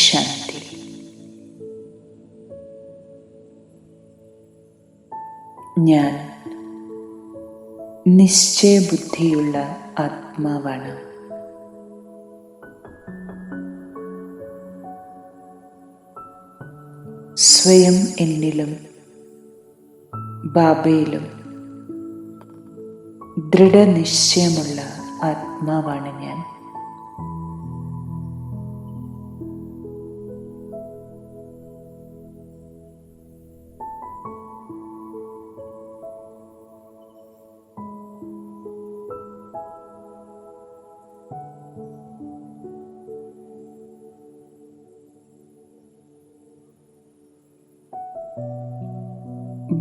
ശാന്തി. ഞാൻ നിശ്ചയബുദ്ധിയുള്ള ആത്മാവാണ്. സ്വയം എന്നിലും ബാബയിലും ദൃഢനിശ്ചയമുള്ള ആത്മാവാണ് ഞാൻ.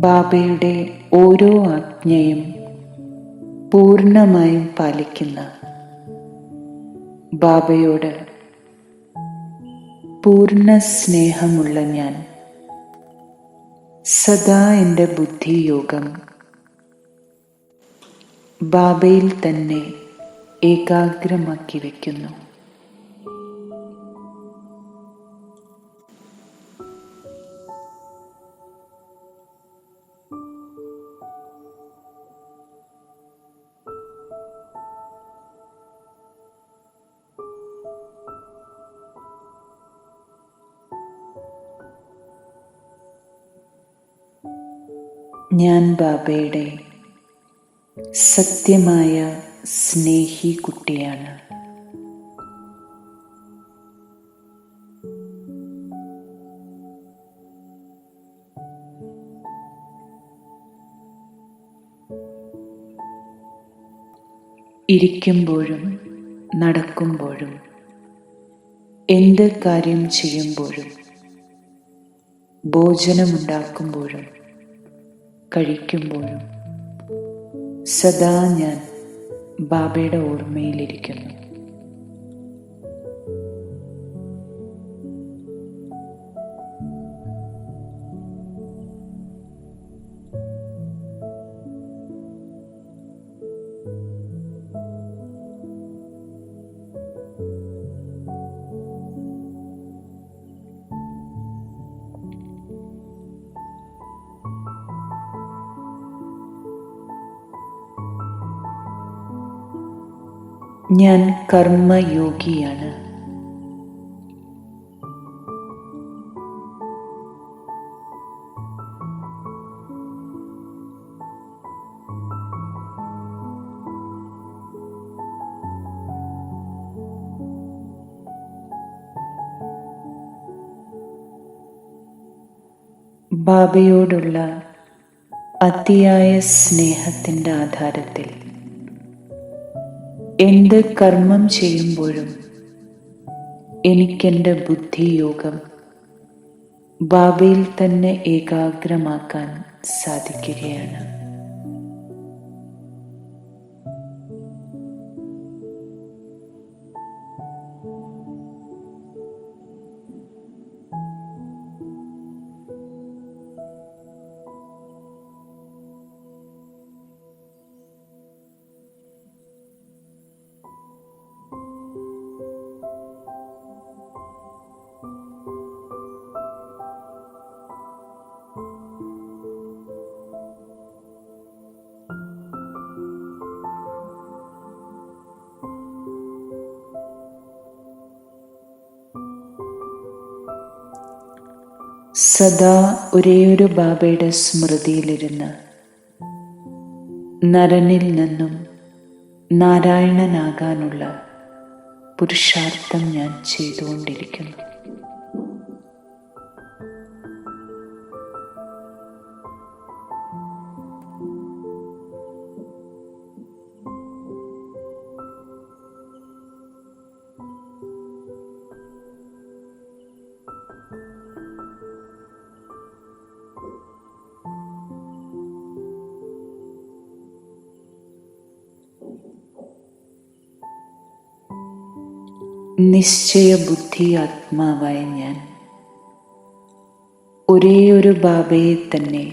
ബാബയുടെ ഓരോ ആജ്ഞയും പൂർണ്ണമായും പാലിക്കുന്ന ബാബയോട് പൂർണ്ണ സ്നേഹമുള്ള ഞാൻ സദാ എൻ്റെ ബുദ്ധിയോഗം ബാബയിൽ തന്നെ ഏകാഗ്രമാക്കി വയ്ക്കുന്നു. ഞാൻ ബാബയുടെ സത്യമായ സ്നേഹി കുട്ടിയാണ്. ഇരിക്കുമ്പോഴും നടക്കുമ്പോഴും എന്ത് കാര്യം ചെയ്യുമ്പോഴും ഭോജനമുണ്ടാക്കുമ്പോഴും കഴിക്കുമ്പോഴും സദാ ഞാൻ ബാബയുടെ ഓർമ്മയിലിരിക്കുന്നു. ഞാൻ കർമ്മയോഗിയാണ്. ബാബയോടുള്ള അതിയായ സ്നേഹത്തിൻ്റെ ആധാരത്തിൽ എന്ത് കർമ്മം ചെയ്യുമ്പോഴും എനിക്കെൻ്റെ ബുദ്ധിയോഗം ബാബയിൽ തന്നെ ഏകാഗ്രമാക്കാൻ സാധിക്കുകയാണ്. സദാ ഒരേയൊരു ബാബയുടെ സ്മൃതിയിലിരുന്ന് നരനിൽ നിന്നും നാരായണനാകാനുള്ള പുരുഷാർത്ഥം ഞാൻ ചെയ്തുകൊണ്ടിരിക്കുന്നു. നിശ്ചയബുദ്ധി ആത്മാവായ ഞാൻ ഒരേയൊരു ബാബയെ തന്നെ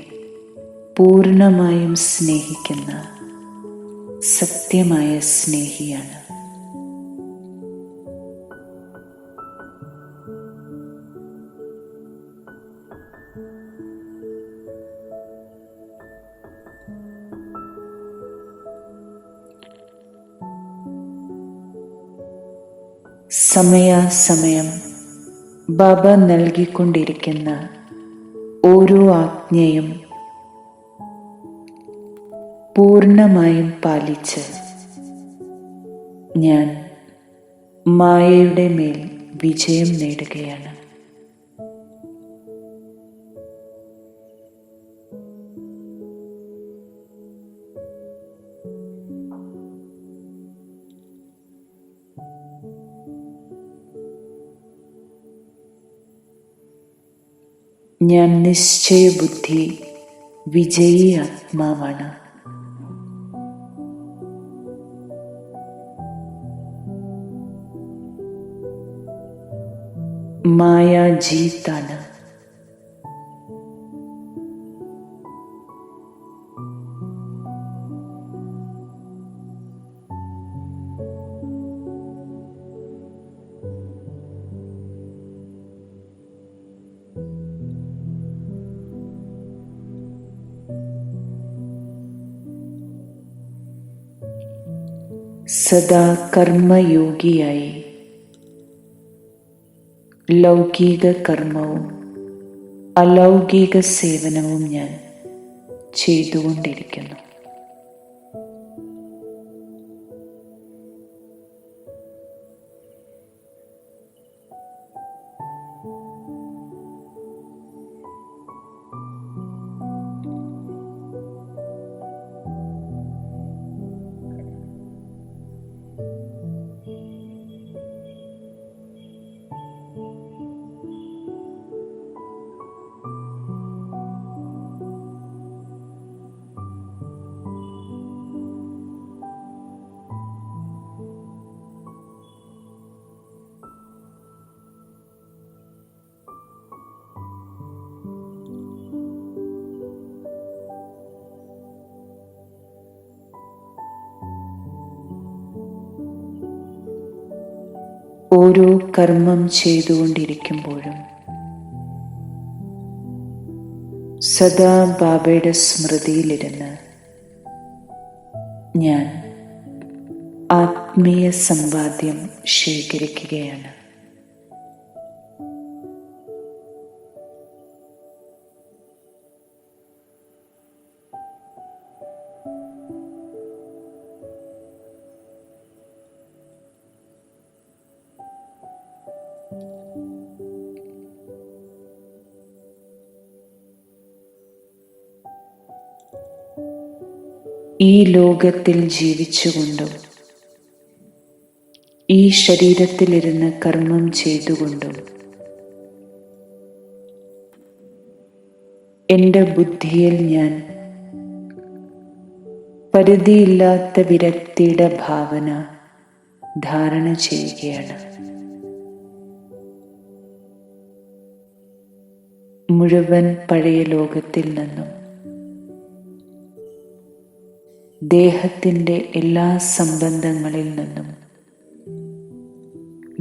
പൂർണ്ണമായും സ്നേഹിക്കുന്ന സത്യമായ സ്നേഹിയാണ്. സമയാസമയം ബാബ നൽകിക്കൊണ്ടിരിക്കുന്ന ഓരോ ആജ്ഞയും പൂർണ്ണമായും പാലിച്ച് ഞാൻ മായയുടെ മേൽ വിജയം നേടുകയാണ്. ഞാൻ നിശ്ചയബുദ്ധി വിജയീ ആത്മാവാണ്. മായ ജീത്താണ്. സദാ കർമ്മയോഗിയായി ലൗകിക കർമ്മവും അലൗകിക സേവനവും ഞാൻ ചെയ്തുകൊണ്ടിരിക്കുന്നു. ഓരോ കർമ്മം ചെയ്തുകൊണ്ടിരിക്കുമ്പോഴും സദാ ബാബയുടെ സ്മൃതിയിലിരുന്ന് ഞാൻ ആത്മീയ സമ്പാദ്യം ശേഖരിക്കുകയാണ്. ഈ ലോകത്തിൽ ജീവിച്ചുകൊണ്ടും ഈ ശരീരത്തിലിരുന്ന് കർമ്മം ചെയ്തുകൊണ്ടും എൻ്റെ ബുദ്ധിയിൽ ഞാൻ പരിധിയില്ലാത്ത വിരക്തിയുടെ ഭാവന ധാരണ ചെയ്യുകയാണ്. മുഴുവൻ പഴയ ലോകത്തിൽ നിന്നും ദേഹത്തിൻ്റെ എല്ലാ സംബന്ധങ്ങളിൽ നിന്നും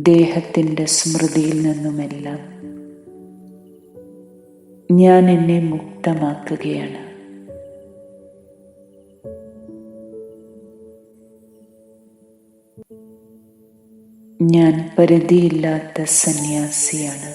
ദേഹത്തിൻ്റെ സ്മൃതിയിൽ നിന്നുമെല്ലാം ഞാൻ എന്നെ മുക്തമാക്കുകയാണ്. ഞാൻ പരിധിയില്ലാത്ത സന്യാസിയാണ്.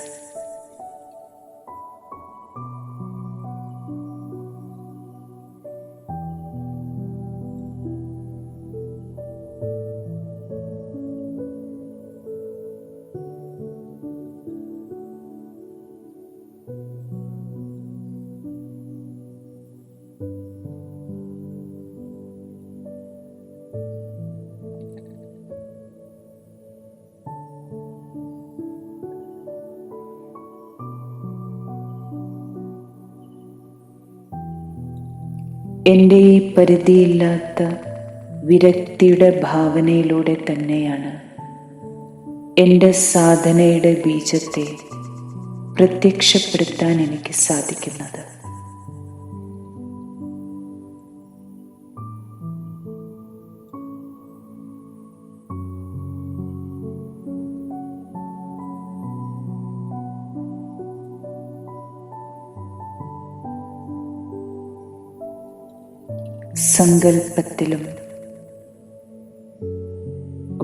എൻ്റെ ഈ പരിധിയില്ലാത്ത വിരക്തിയുടെ ഭാവനയിലൂടെ തന്നെയാണ് എൻ്റെ സാധനയുടെ ബീജത്തെ പ്രത്യക്ഷപ്പെടുത്താൻ എനിക്ക് സാധിക്കുന്നത്. സങ്കൽപ്പത്തിലും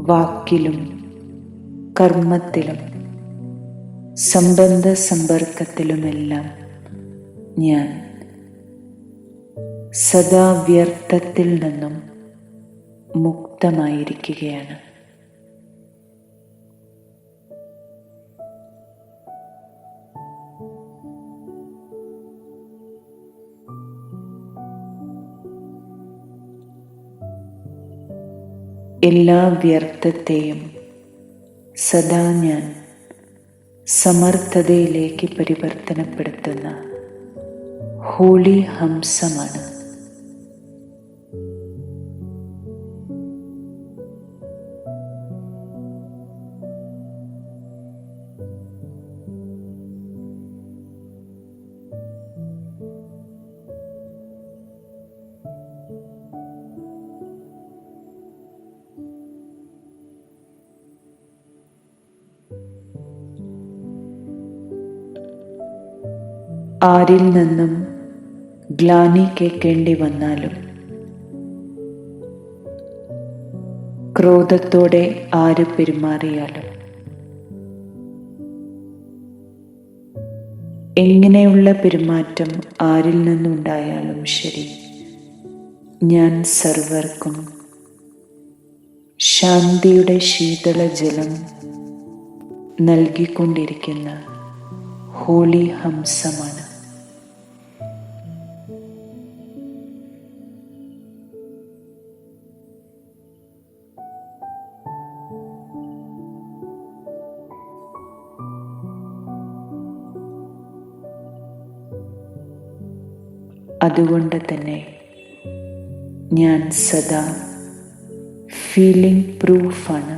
വാക്കിലും കർമ്മത്തിലും സംബന്ധ സമ്പർക്കത്തിലുമെല്ലാം ഞാൻ സദാ വ്യർത്ഥത്തിൽ നിന്നും മുക്തമായിരിക്കുകയാണ്. എല്ലാ വ്യർത്ഥത്തെയും സദാ ഞാൻ സമർത്ഥതയിലേക്ക് പരിവർത്തനപ്പെടുത്തുന്ന ഹോളി ഹംസമാണ്. ആരിൽ നിന്നും ഗ്ലാനി കേൾക്കേണ്ടി വന്നാലും, ക്രോധത്തോടെ ആര് പെരുമാറിയാലും, എങ്ങനെയുള്ള പെരുമാറ്റം ആരിൽ നിന്നുണ്ടായാലും ശരി, ഞാൻ സർവർക്കും ശാന്തിയുടെ ശീതള ജലം നൽകിക്കൊണ്ടിരിക്കുന്ന ഹോളി ഹംസമാണ്. അതുകൊണ്ട് തന്നെ ഞാൻ സദാ ഫീലിംഗ് പ്രൂഫാണ്.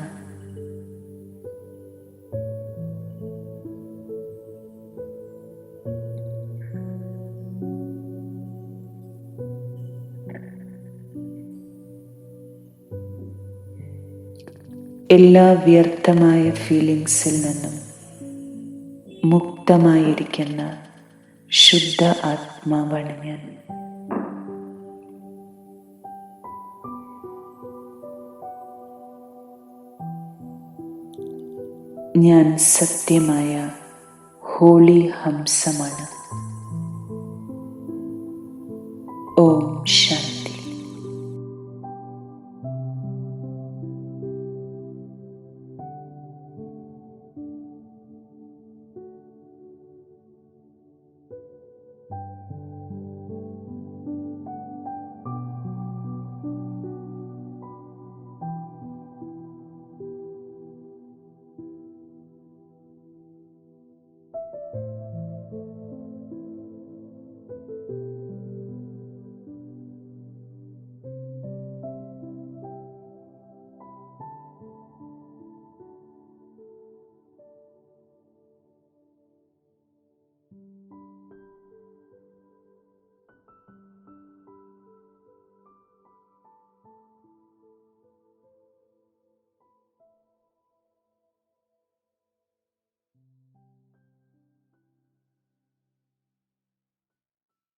എല്ലാ വ്യർത്ഥമായ ഫീലിങ്സിൽ നിന്നും മുക്തമായിരിക്കുന്ന ശുദ്ധ ആത്മാവാണ് ഞാൻ. ഞാൻ സത്യമായ ഹോളി ഹംസമാണ്. ഓം ശാന്തി.